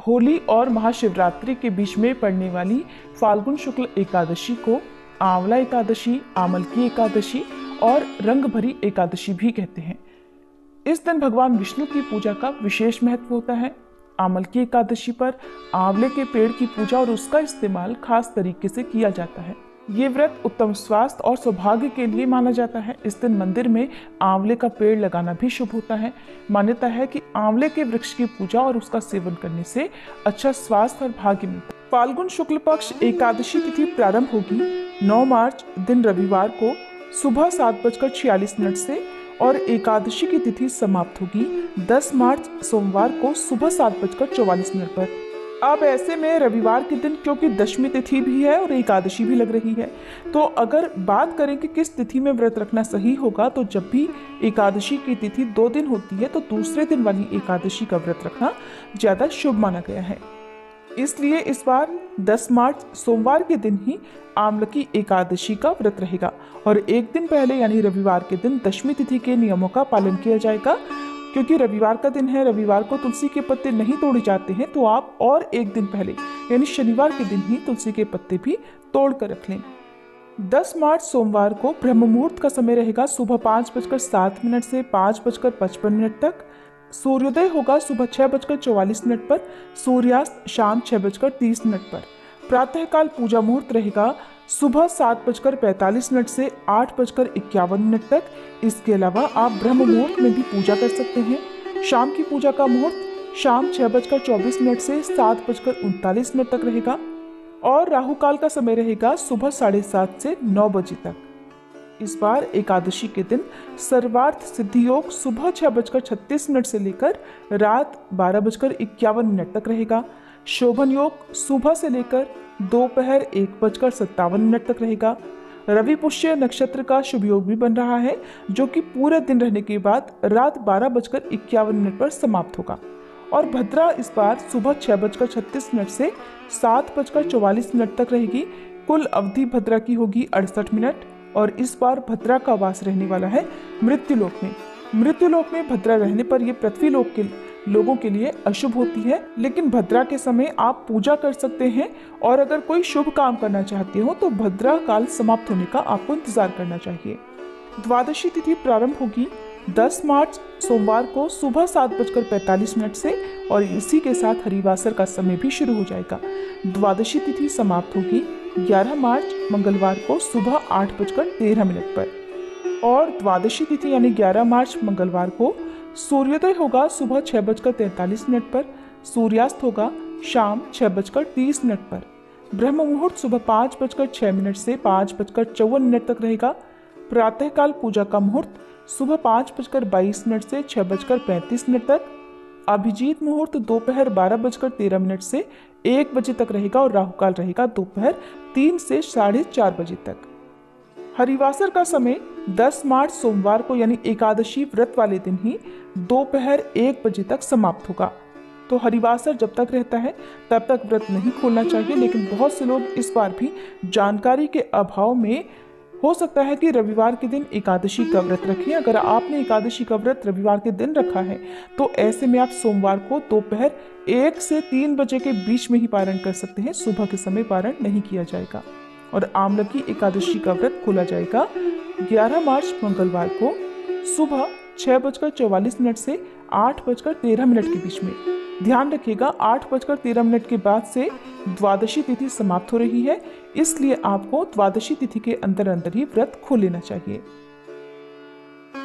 होली और महाशिवरात्रि के बीच में पड़ने वाली फाल्गुन शुक्ल एकादशी को आंवला एकादशी, आमलकी एकादशी और रंग भरी एकादशी भी कहते हैं। इस दिन भगवान विष्णु की पूजा का विशेष महत्व होता है। आमलकी एकादशी पर आंवले के पेड़ की पूजा और उसका इस्तेमाल खास तरीके से किया जाता है। ये व्रत उत्तम स्वास्थ्य और सौभाग्य के लिए माना जाता है। इस दिन मंदिर में आंवले का पेड़ लगाना भी शुभ होता है। मान्यता है कि आंवले के वृक्ष की पूजा और उसका सेवन करने से अच्छा स्वास्थ्य और भाग्य मिलता है। फाल्गुन शुक्ल पक्ष एकादशी तिथि प्रारंभ होगी 9 मार्च दिन रविवार को सुबह 7:46 से और एकादशी की तिथि समाप्त होगी 10 मार्च सोमवार को सुबह 7:44 पर। अब ऐसे में रविवार के दिन क्योंकि दशमी तिथि भी है और एकादशी भी लग रही है, तो अगर बात करें कि किस तिथि में व्रत रखना सही होगा, तो जब भी एकादशी की तिथि 2 दिन होती है तो दूसरे दिन वाली एकादशी का व्रत रखना ज्यादा शुभ माना गया है। इसलिए इस बार 10 मार्च सोमवार के दिन ही आमलकी एकादशी का व्रत रहेगा और एक दिन पहले यानी रविवार के दिन दशमी तिथि के नियमों का पालन किया जाएगा। क्योंकि रविवार का दिन है, रविवार को तुलसी के पत्ते नहीं तोड़े जाते हैं, तो आप और एक दिन पहले यानी शनिवार के दिन ही तुलसी के पत्ते भी तोड़ कर रख लें। 10 मार्च सोमवार को ब्रह्म मुहूर्त का समय रहेगा सुबह 5:07 से 5:55 तक। सूर्योदय होगा सुबह 6:44 पर, सूर्यास्त शाम 6:30 पर। प्रातःकाल पूजा मुहूर्त रहेगा सुबह 7:45 से 8:51 तक। इसके अलावा आप ब्रह्म मुहूर्त में भी पूजा कर सकते हैं। शाम की पूजा का मुहूर्त शाम 6:24 से 7:39 तक रहेगा और राहु काल का समय रहेगा सुबह 7:30 से 9 बजे तक। इस बार एकादशी के दिन सर्वार्थ सिद्धि योग सुबह 6:36 से लेकर रात 12:51 तक रहेगा। शोभन योग सुबह से लेकर दोपहर 1:57 तक रहेगा। रवि पुष्य नक्षत्र का शुभ योग भी बन रहा है, जो कि पूरे दिन रहने के बाद रात 12:51 पर समाप्त होगा। और भद्रा इस बार सुबह 6:36 से 7:44 तक रहेगी। कुल अवधि भद्रा की होगी 68 मिनट और इस बार भद्रा का वास रहने वाला है मृत्युलोक में। मृत्युलोक में भद्रा रहने पर यह पृथ्वी लोक के लोगों के लिए अशुभ होती है, लेकिन भद्रा के समय आप पूजा कर सकते हैं और अगर कोई शुभ काम करना चाहते हो तो भद्रा काल समाप्त होने का आपको इंतजार करना चाहिए। द्वादशी तिथि प्रारंभ होगी 10 मार्च सोमवार को सुबह 7:45 से और इसी के साथ हरिवासर का समय भी शुरू हो जाएगा। द्वादशी तिथि समाप्त होगी 11 मार्च मंगलवार को सुबह 8:13 पर और द्वादशी तिथि यानी 11 मार्च मंगलवार को सूर्योदय होगा सुबह 6:43 पर, सूर्यास्त होगा शाम 6:30 पर। ब्रह्म मुहूर्त सुबह 5:06 से 5:54 तक रहेगा। प्रातःकाल पूजा का मुहूर्त सुबह 5:22 से 6:35 तक। अभिजीत मुहूर्त दोपहर 12:13 से 1 बजे तक रहेगा और राहु काल रहेगा दोपहर 3 से 4:30 बजे तक। हरिवासर का समय 10 मार्च सोमवार को यानी एकादशी व्रत वाले दिन ही दोपहर 1 बजे तक समाप्त होगा। तो हरिवासर जब तक रहता है तब तक व्रत नहीं खोलना चाहिए, लेकिन बहुत से लोग इस बार भी जानकारी के अभाव में हो सकता है कि रविवार के दिन एकादशी का व्रत रखें। अगर आपने एकादशी का व्रत रविवार के दिन रखा है तो ऐसे में आप सोमवार को दोपहर 1 से 3 बजे के बीच में ही पारण कर सकते हैं। सुबह के समय पारण नहीं किया जाएगा। और आमलकी एकादशी का व्रत खोला जाएगा 11 मार्च मंगलवार को सुबह 6:44 से 8:13 के बीच में। ध्यान रखिएगा 8:13 के बाद से द्वादशी तिथि समाप्त हो रही है, इसलिए आपको द्वादशी तिथि के अंदर ही व्रत खोल लेना चाहिए।